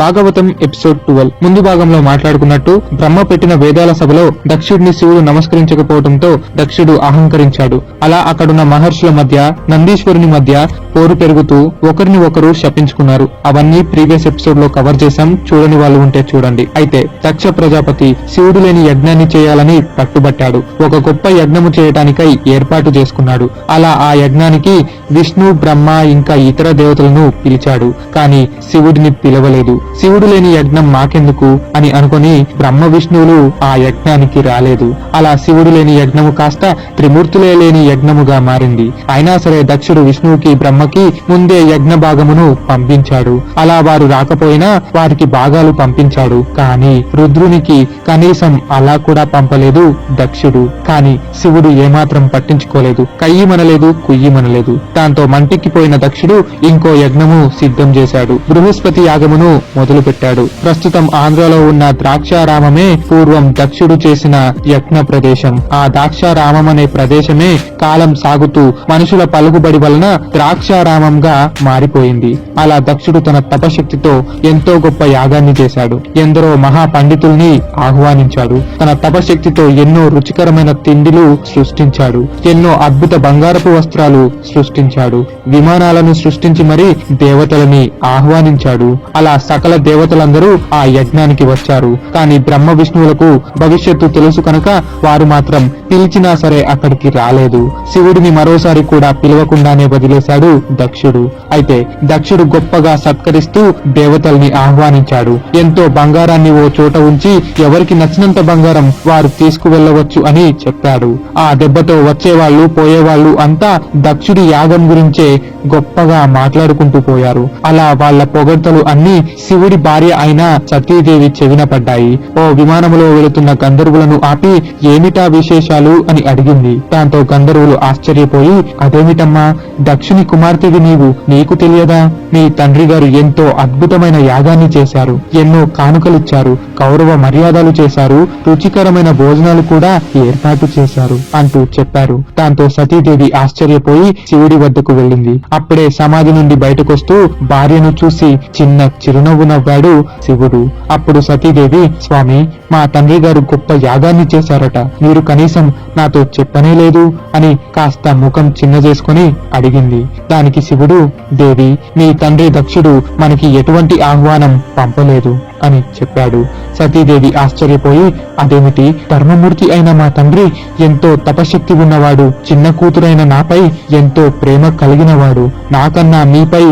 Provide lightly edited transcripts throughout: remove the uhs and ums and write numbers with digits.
Bhagavatam episode 12 ముందు భాగంలో మాట్లాడుకున్నట్టు బ్రహ్మ పెట్టిన వేదాల సభలో దక్షుడిని శివుడు నమస్కరించకపోవడంతో దక్షుడు అహంకరించాడు. అలా అక్కడున్న మహర్షుల మధ్య నందీశ్వరుని మధ్య పోరు పెరుగుతూ ఒకరిని ఒకరు శపించుకున్నారు. అవన్నీ ప్రీవియస్ ఎపిసోడ్ లో కవర్ చేశాం, చూడని వాళ్ళు ఉంటే చూడండి. అయితే దక్ష ప్రజాపతి శివుడు లేని యజ్ఞాన్ని చేయాలని పట్టుబట్టాడు. ఒక గొప్ప యజ్ఞము చేయటానికై ఏర్పాటు చేసుకున్నాడు. అలా ఆ యజ్ఞానికి విష్ణు, బ్రహ్మ ఇంకా ఇతర దేవతలను పిలిచాడు. కానీ శివుడిని పిలవలేదు. శివుడు లేని యజ్ఞం మాకెందుకు అని అనుకుని బ్రహ్మ విష్ణువులు ఆ యజ్ఞానికి రాలేదు. అలా శివుడు లేని యజ్ఞము కాస్త త్రిమూర్తులే లేని యజ్ఞముగా మారింది. అయినా సరే దక్షుడు విష్ణువుకి బ్రహ్మకి ముందే యజ్ఞ భాగమును పంపించాడు. అలా వారు రాకపోయినా వారికి భాగాలు పంపించాడు. కానీ రుద్రునికి కనీసం అలా కూడా పంపలేదు దక్షుడు. కానీ శివుడు ఏమాత్రం పట్టించుకోలేదు. కయ్యిమనలేదు, కుయ్యిమనలేదు. దాంతో మంటిక్కిపోయిన దక్షుడు ఇంకో యజ్ఞము సిద్ధం చేశాడు. బృహస్పతి యాగమును మొదలు పెట్టాడు. ప్రస్తుతం ఆంధ్రలో ఉన్న ద్రాక్షారామమే పూర్వం దక్షుడు చేసిన యజ్ఞ ప్రదేశం. ఆ ద్రాక్షారామం అనే ప్రదేశమే కాలం సాగుతూ మనుషుల పలుకుబడి వలన ద్రాక్షారామంగా మారిపోయింది. అలా దక్షుడు తన తపశక్తితో ఎంతో గొప్ప యాగాన్ని చేశాడు. ఎందరో మహా పండితుల్ని ఆహ్వానించాడు. తన తపశక్తితో ఎన్నో రుచికరమైన తిండిలు సృష్టించాడు. ఎన్నో అద్భుత బంగారపు వస్త్రాలు సృష్టించాడు. విమానాలను సృష్టించి మరీ దేవతలని ఆహ్వానించాడు. అలా సకల దేవతలందరూ ఆ యజ్ఞానికి వచ్చారు. కానీ బ్రహ్మ విష్ణువులకు భవిష్యత్తు తెలుసు కనుక వారు మాత్రం పిలిచినా సరే అక్కడికి రాలేదు. శివుడిని మరోసారి కూడా పిలవకుండానే వదిలేశాడు దక్షుడు. అయితే దక్షుడు గొప్పగా సత్కరిస్తూ దేవతల్ని ఆహ్వానించాడు. ఎంతో బంగారాన్ని ఓ చోట ఉంచి ఎవరికి నచ్చినంత బంగారం వారు తీసుకువెళ్లవచ్చు అని చెప్పాడు. ఆ దెబ్బతో వచ్చేవాళ్లు పోయేవాళ్లు అంతా దక్షుడి యాగం గురించే గొప్పగా మాట్లాడుకుంటూ పోయారు. అలా వాళ్ల పొగడ్తలు అన్ని శివుడి భార్య అయిన సతీదేవి చెవిన పడ్డాయి. ఓ విమానములో వెళుతున్న గంధర్వులను ఆపి ఏమిటా విశేషాలు అని అడిగింది. దాంతో గంధర్వులు ఆశ్చర్యపోయి, అదేమిటమ్మా, దక్షుని కుమార్తెవి నీవు, నీకు తెలియదా? మీ తండ్రి గారు ఎంతో అద్భుతమైన యాగాన్ని చేశారు. ఎన్నో కానుకలిచ్చారు, గౌరవ మర్యాదలు చేశారు, రుచికరమైన భోజనాలు కూడా ఏర్పాటు చేశారు అంటూ చెప్పారు. దాంతో సతీదేవి ఆశ్చర్యపోయి శివుడి వద్దకు వెళ్ళింది. అప్పుడే సమాధి నుండి బయటకొస్తూ భార్యను చూసి చిన్న చిరునవ్వు నవ్వాడు శివుడు. అప్పుడు సతీదేవి, స్వామి, మా తండ్రి గారు గొప్ప యాగాన్ని చేశారట, మీరు కనీసం నాతో చెప్పనే లేదు అని కాస్త ముఖం చిన్న చేసుకుని అడిగింది. దానికి శివుడు, దేవి, మీ తండ్రి దక్షుడు మనకి ఎటువంటి ఆహ్వానం పంపలేదు అని చెప్పాడు. సతీదేవి ఆశ్చర్యపోయి, అదేమిటి, ధర్మమూర్తి అయిన మా తండ్రి ఎంతో తపశక్తి ఉన్నవాడు, చిన్న కూతురైన నాపై ఎంతో ప్రేమ కలిగినవాడు, నాకన్నా మీపై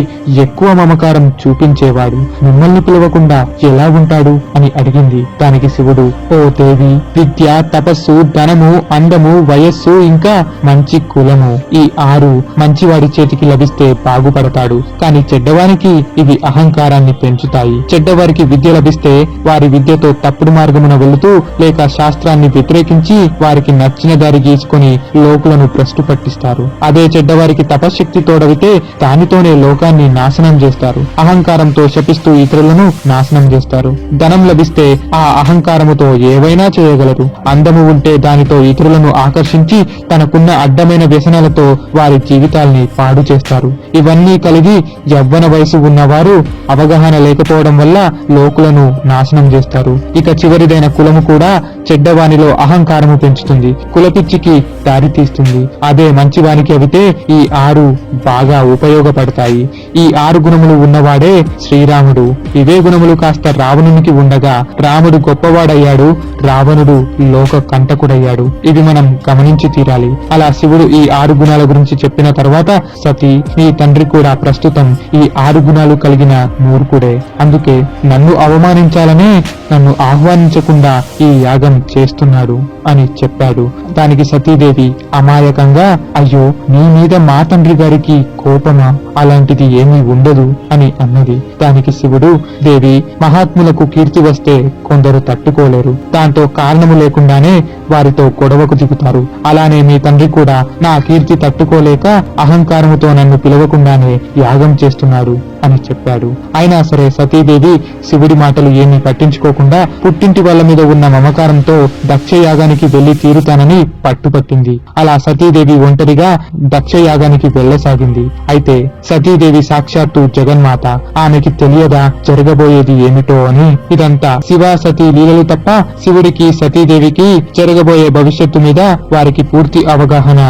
ఎక్కువ మమకారం చూపించేవాడు, మిమ్మల్ని పిలవకుండా ఎలా ఉంటాడు అని అడిగింది. దానికి శివుడు, ఓ దేవి, విద్య, తపస్సు, ధనము, అందము, వయస్సు ఇంకా మంచి కులము, ఈ 6 మంచివాడి చేతికి లభిస్తే బాగుపడతాడు. కానీ చెడ్డవానికి ఇవి అహంకారాన్ని పెంచుతాయి. చెడ్డవారికి విద్య లభిస్తే వారి విద్యతో తప్పుడు మార్గమున వెళుతూ లేక శాస్త్రాన్ని వ్యతిరేకించి వారికి నచ్చిన దారి గీసుకొని లోకులను భ్రష్టు పట్టిస్తారు. అదే చెడ్డవారికి తపశక్తి తోడవితే దానితోనే లోకాన్ని నాశనం చేస్తారు. అహంకారంతో శపిస్తూ ఇతరులను నాశనం చేస్తారు. ధనం లభిస్తే ఆ అహంకారముతో ఏవైనా చేయగలరు. అందము ఉంటే దానితో ఇతరులను ఆకర్షించి తనకున్న అడ్డమైన వ్యసనాలతో వారి జీవితాల్ని పాడు చేస్తారు. ఇవన్నీ కలిగి యవ్వన వయసు ఉన్నవారు అవగాహన లేకపోవడం వల్ల లోకులను నాశనం చేస్తారు. ఇక చివరిదైన కులము కూడా చెడ్డవానిలో అహంకారము పెంచుతుంది, కులపిచ్చికి దారి తీస్తుంది. అదే మంచివానికి అవితే ఈ 6 బాగా ఉపయోగపడతాయి. ఈ 6 గుణములు ఉన్నవాడే శ్రీరాముడు. ఇవే గుణములు కాస్త రావణునికి ఉండగా రాముడు గొప్పవాడయ్యాడు, రావణుడు లోక కంటకుడయ్యాడు. ఇది మనం గమనించి తీరాలి. అలా శివుడు ఈ 6 గుణాల గురించి చెప్పిన తర్వాత, సతీ, నీ తండ్రి కూడా ప్రస్తుతం ఈ 6 గుణాలు కలిగిన మూర్ఖుడే. అందుకే నన్ను అవమానించాలనే నన్ను ఆహ్వానించకుండా ఈ యాగం చేస్తున్నాడు అని చెప్పాడు. దానికి సతీదేవి అమాయకంగా, అయ్యో, నీ మీద మా తండ్రి గారికి కోపమా? అలాంటిది ఏమీ ఉండదు అని అన్నది. దానికి శివుడు, దేవి, మహాత్ములకు కీర్తి వస్తే కొందరు తట్టుకోలేరు. దాంతో కారణము లేకుండానే వారితో గొడవకు దిగుతారు. అలానే మీ తండ్రి కూడా నా కీర్తి తట్టుకోలేక అహంకారముతో నన్ను పిలవకుండానే యాగం చేస్తున్నాడు. అని చెప్పాడు. అయినా సరే సతీదేవి శివుడి మాటలు ఏమీ పట్టించుకోకుండా పుట్టింటి వాళ్ళ మీద ఉన్న మమకారంతో దక్షయాగానికి వెళ్లి తీరుతానని పట్టుపట్టింది. అలా సతీదేవి ఒంటరిగా దక్షయాగానికి వెళ్లసాగింది. అయితే సతీదేవి సాక్షాత్తు జగన్మాత. ఆమెకి తెలియదా జరగబోయేది ఏమిటో అని. ఇదంతా శివ సతీ లీలలు తప్ప శివుడికి సతీదేవికి జరగబోయే భవిష్యత్తు మీద వారికి పూర్తి అవగాహన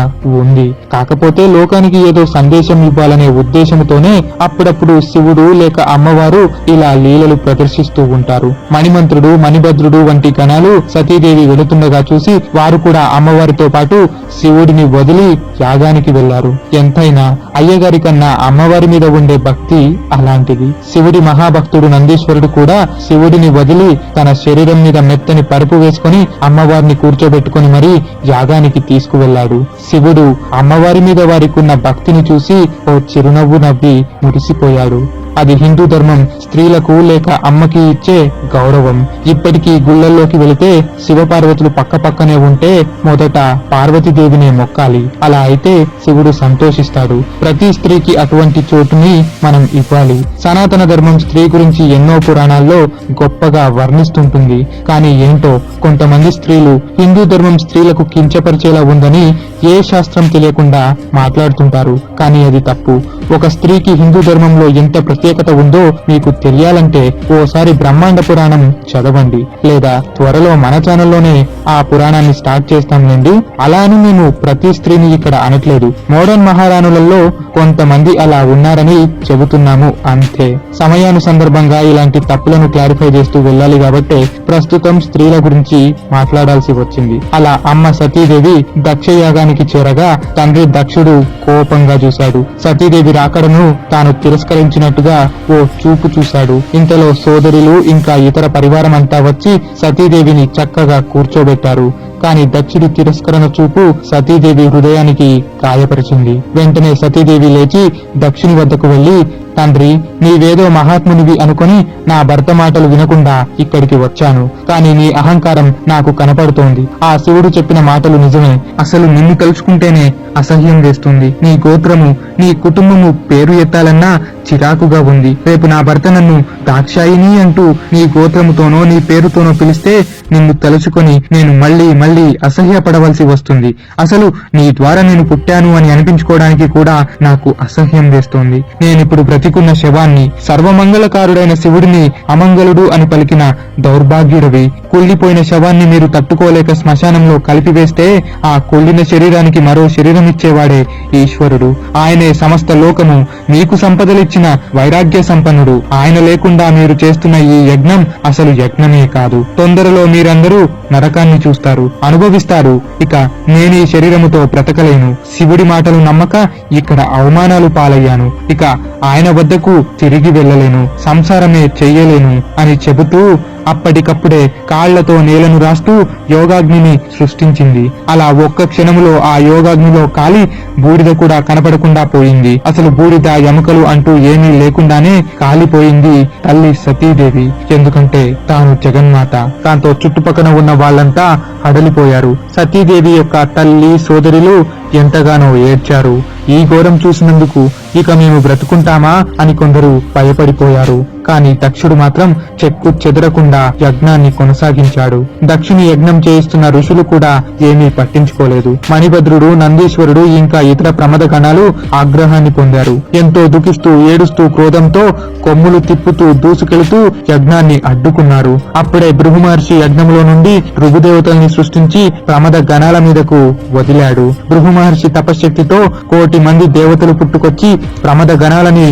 ఉంది. కాకపోతే లోకానికి ఏదో సందేశం ఇవ్వాలనే ఉద్దేశంతోనే అప్పుడప్పుడు శివుడు లేక అమ్మవారు ఇలా లీలలు ప్రదర్శిస్తూ ఉంటారు. మణిమంత్రుడు మణిభద్రుడు వంటి గణాలు సతీదేవి వెళుతుండగా చూసి వారు కూడా అమ్మవారితో పాటు శివుడిని వదిలి యాగానికి వెళ్లారు. ఎంతైనా అయ్యగారి కన్నా అమ్మవారి మీద ఉండే భక్తి అలాంటిది. శివుడి మహాభక్తుడు నందీశ్వరుడు కూడా శివుడిని వదిలి తన శరీరం మీద మెత్తని పరుపు వేసుకుని అమ్మవారిని కూర్చోబెట్టుకుని మరీ యాగానికి తీసుకువెళ్లాడు. శివుడు అమ్మవారి మీద వారికున్న భక్తిని చూసి ఓ చిరునవ్వు నవ్వి మురిసిపోయాడు. అది హిందూ ధర్మం స్త్రీలకు లేక అమ్మకి ఇచ్చే గౌరవం. ఇప్పటికీ గుళ్ళల్లోకి వెళితే శివపార్వతులు పక్క పక్కనే ఉంటే మొదట పార్వతీదేవినే మొక్కాలి. అలా అయితే శివుడు సంతోషిస్తాడు. ప్రతి స్త్రీకి అటువంటి చోటుని మనం ఇవ్వాలి. సనాతన ధర్మం స్త్రీ గురించి ఎన్నో పురాణాల్లో గొప్పగా వర్ణిస్తుంటుంది. కానీ ఏంటో కొంతమంది స్త్రీలు హిందూ ధర్మం స్త్రీలకు కించపరిచేలా ఉందని ఏ శాస్త్రం తెలియకుండా మాట్లాడుతుంటారు. కానీ అది తప్పు. ఒక స్త్రీకి హిందూ ధర్మంలో ఎంత ప్రత్యేకత ఉందో మీకు తెలియాలంటే ఓసారి బ్రహ్మాండ పురాణం చదవండి. లేదా త్వరలో మన ఛానల్లోనే ఆ పురాణాన్ని స్టార్ట్ చేస్తాంలేండి. అలా అని మేము ప్రతి స్త్రీని ఇక్కడ అనట్లేదు. మోడర్న్ మహారాణులలో కొంతమంది అలా ఉన్నారని చెబుతున్నాము అంతే. సమయానుసందర్భంగా ఇలాంటి తప్పులను క్లారిఫై చేస్తూ వెళ్ళాలి కాబట్టి ప్రస్తుతం స్త్రీల గురించి మాట్లాడాల్సి వచ్చింది. అలా అమ్మ సతీదేవి దక్షయాగానికి చేరగా తండ్రి దక్షుడు కోపంగా చూశాడు. సతీదేవి రాకడను తాను తిరస్కరించినట్టుగా ఓ చూపు చూశాడు. ఇంతలో సోదరులు ఇంకా ఇతర పరివారం అంతా వచ్చి సతీదేవిని చక్కగా కూర్చోబెట్టారు. కాని దక్షుడి తిరస్కరణ చూపు సతీదేవి హృదయానికి గాయపరిచింది. వెంటనే సతీదేవి లేచి దక్షుని వద్దకు వెళ్లి, తండ్రి, నీవేదో మహాత్మునివి అనుకుని నా భర్త మాటలు వినకుండా ఇక్కడికి వచ్చాను. కానీ నీ అహంకారం నాకు కనపడుతోంది. ఆ శివుడు చెప్పిన మాటలు నిజమే. అసలు నిన్ను తలుచుకుంటేనే అసహ్యం వేస్తుంది. నీ గోత్రము నీ కుటుంబము పేరు ఎత్తాలన్నా చిరాకుగా ఉంది. రేపు నా భర్త నన్ను దాక్షాయిని అంటూ నీ గోత్రముతోనో నీ పేరుతోనో పిలిస్తే నిన్ను తలుచుకొని నేను మళ్ళీ మళ్ళీ అసహ్యపడవలసి వస్తుంది. అసలు నీ ద్వారా నేను పుట్టాను అని అనిపించుకోవడానికి కూడా నాకు అసహ్యం వేస్తోంది. నేనిప్పుడు బ్రతికున్న శవాన్ని, సర్వమంగళకారుడైన శివుడిని అమంగళుడు అని పలికిన దౌర్భాగ్యుడివి. కుళ్ళిపోయిన శవాన్ని మీరు తట్టుకోలేక శ్మశానంలో కలిపివేస్తే ఆ కుళ్ళిన శరీరానికి మరో శరీరం ఇచ్చేవాడే ఈశ్వరుడు. ఆయనే సమస్త లోకము. మీకు సంపదలిచ్చిన వైరాగ్య సంపన్నుడు. ఆయన లేకుండా మీరు చేస్తున్న ఈ యజ్ఞం అసలు యజ్ఞమే కాదు. తొందరలో మీరందరూ నరకాన్ని చూస్తారు, అనుభవిస్తారు. ఇక నేనీ శరీరముతో బ్రతకలేను. శివుడి మాటలు నమ్మక ఇక్కడ అవమానాలు పాలయ్యాను. ఇక ఆయన వద్దకు తిరిగి వెళ్ళలేను, సంసారమే చెయ్యలేను అని చెబుతూ అప్పటికప్పుడే కాళ్లతో నేలను రాస్తూ యోగాగ్నిని సృష్టించింది. అలా ఒక్క క్షణములో ఆ యోగాగ్నిలో కాలి బూడిద కూడా కనపడకుండా పోయింది. అసలు బూడిద ఎముకలు అంటూ ఏమీ లేకుండానే కాలిపోయింది తల్లి సతీదేవి. ఎందుకంటే తాను జగన్మాత. దాంతో చుట్టుపక్కన ఉన్న వాళ్ళంతా హడలిపోయారు. సతీదేవి యొక్క తల్లి సోదరులు ఎంతగానో ఏడ్చారు. ఈ ఘోరం చూసినందుకు ఇక మేము బ్రతుకుంటామా అని కొందరు భయపడిపోయారు. కాని దక్షుడు మాత్రం చెక్కు చెదరకుండా యజ్ఞాన్ని కొనసాగించాడు. దక్షుని యజ్ఞం చేయిస్తున్న ఋషులు కూడా ఏమీ పట్టించుకోలేదు. మణిభద్రుడు, నందీశ్వరుడు ఇంకా ఇతర ప్రమద గణాలు ఆగ్రహాన్ని పొందారు. ఎంతో దుఃఖిస్తూ ఏడుస్తూ క్రోధంతో కొమ్ములు తిప్పుతూ దూసుకెళుతూ యజ్ఞాన్ని అడ్డుకున్నారు. అప్పుడే భృగు మహర్షి యజ్ఞంలో నుండి ఋగుదేవతల్ని సృష్టించి ప్రమద గణాల మీదకు వదిలాడు. భృగు మహర్షి తపశక్తితో 1,000,000 మంది దేవతలు పుట్టుకొచ్చి ప్రమద గణాలని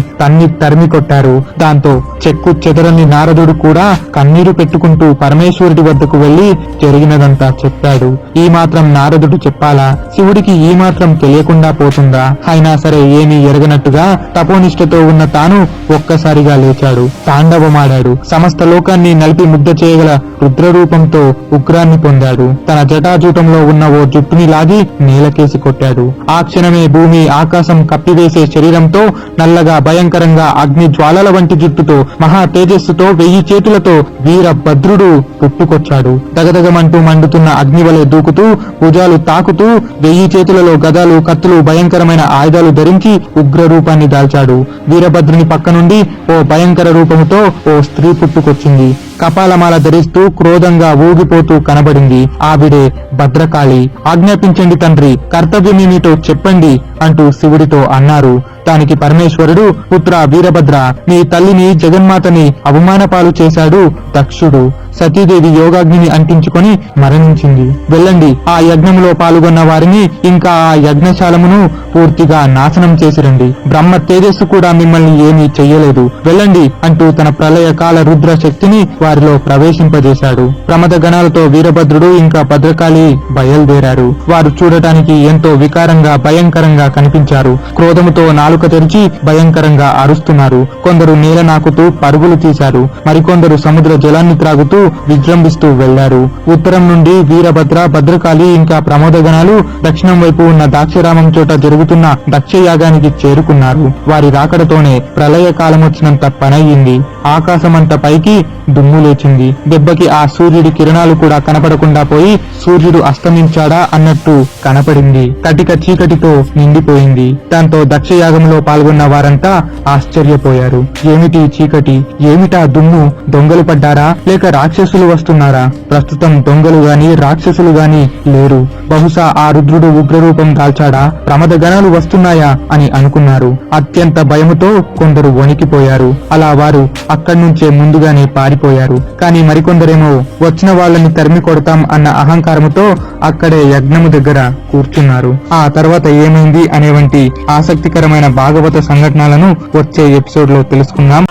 తరిమి కొట్టారు. దాంతో చెక్కు చెదరని నారదుడు కూడా కన్నీరు పెట్టుకుంటూ పరమేశ్వరుడి వద్దకు వెళ్లి జరిగినదంతా చెప్పాడు. ఈ మాత్రం నారదుడు చెప్పాలా? శివుడికి ఈ మాత్రం తెలియకుండా పోతుందా? అయినా సరే ఏమీ ఎరగనట్టుగా తపోనిష్టతో ఉన్న తాను ఒక్కసారిగా లేచాడు. తాండవమాడాడు. సమస్త లోకాన్ని నలిపి ముద్ద చేయగల రుద్రరూపంతో ఉగ్రాన్ని పొందాడు. తన జటాజూటంలో ఉన్న ఓ జుట్టుని లాగి నేలకేసి కొట్టాడు. ఆ క్షణమే భూమి ఆకాశం కప్పివేసే శరీరం శరీరంతో, నల్లగా భయంకరంగా అగ్ని జ్వాలల వంటి జుట్టుతో, మహా తేజస్సుతో 1000 చేతులతో వీరభద్రుడు పుట్టుకొచ్చాడు. దగదగమంటూ మండుతున్న అగ్ని వలె దూకుతూ, భుజాలు తాకుతూ, 1000 చేతులలో గదాలు, కత్తులు, భయంకరమైన ఆయుధాలు ధరించి ఉగ్ర రూపాన్ని దాల్చాడు. వీరభద్రుని పక్క నుండి ఓ భయంకర రూపముతో ఓ స్త్రీ పుట్టుకొచ్చింది. కపాలమాల ధరిస్తూ క్రోధంగా ఊగిపోతూ కనబడింది. ఆవిడే భద్రకాళి. ఆజ్ఞాపించండి తండ్రి, కర్తవ్యమేమిటో చెప్పండి అంటూ శివుడితో అన్నారు. దానికి పరమేశ్వరుడు, పుత్ర వీరభద్ర, నీ తల్లిని జగన్మాతని అవమానపాలు చేశాడు దక్షుడు. సతీదేవి యోగాగ్నిని అంటించుకొని మరణించింది. వెళ్ళండి, ఆ యజ్ఞంలో పాల్గొన్న వారిని ఇంకా ఆ యజ్ఞశాలమును పూర్తిగా నాశనం చేసిరండి. బ్రహ్మ తేజస్సు కూడా మిమ్మల్ని ఏమీ చెయ్యలేదు, వెళ్ళండి అంటూ తన ప్రళయకాల రుద్ర శక్తిని వారిలో ప్రవేశింపజేశాడు. ప్రమద గణాలతో వీరభద్రుడు ఇంకా భద్రకాళి బయలుదేరారు. వారు చూడటానికి ఎంతో వికారంగా భయంకరంగా కనిపించారు. క్రోధముతో నాలుక తెరిచి భయంకరంగా అరుస్తున్నారు. కొందరు నేల నాకుతూ పరుగులు తీశారు. మరికొందరు సముద్ర జలాన్ని త్రాగుతూ విజృంభిస్తూ వెళ్లారు. ఉత్తరం నుండి వీరభద్ర, భద్రకాళి ఇంకా ప్రమోదగణాలు దక్షిణం వైపు ఉన్న దాక్షరామం చోట జరుగుతున్న దక్షయాగానికి చేరుకున్నారు. వారి రాకడతోనే ప్రళయ కాలమొచ్చినంత పనయ్యింది. ఆకాశమంత పైకి దుమ్ము లేచింది. దెబ్బకి ఆ సూర్యుడి కిరణాలు కూడా కనపడకుండా పోయి సూర్యుడు అస్తమించాడా అన్నట్టు కనపడింది. కటిక చీకటితో నిండిపోయింది. దాంతో దక్షయాగంలో పాల్గొన్న వారంతా ఆశ్చర్యపోయారు. ఏమిటి చీకటి, ఏమిటా దుమ్ము, దొంగలు పడ్డారా లేక రాక్షసులు వస్తున్నారా? ప్రస్తుతం దొంగలు గాని రాక్షసులు గాని లేరు. బహుశా ఆ రుద్రుడు ఉగ్రరూపం దాల్చాడా, ప్రమద గణాలు వస్తున్నాయా అని అనుకున్నారు. అత్యంత భయముతో కొందరు వణికిపోయారు. అలా వారు అక్కడి నుంచే ముందుగానే పారిపోయారు. కానీ మరికొందరేమో వచ్చిన వాళ్ళని తరిమి కొడతాం అన్న అహంకారముతో అక్కడే యజ్ఞము దగ్గర కూర్చున్నారు. ఆ తర్వాత ఏమైంది అనే వంటి ఆసక్తికరమైన భాగవత సంఘటనలను వచ్చే ఎపిసోడ్ లో తెలుసుకుందాం.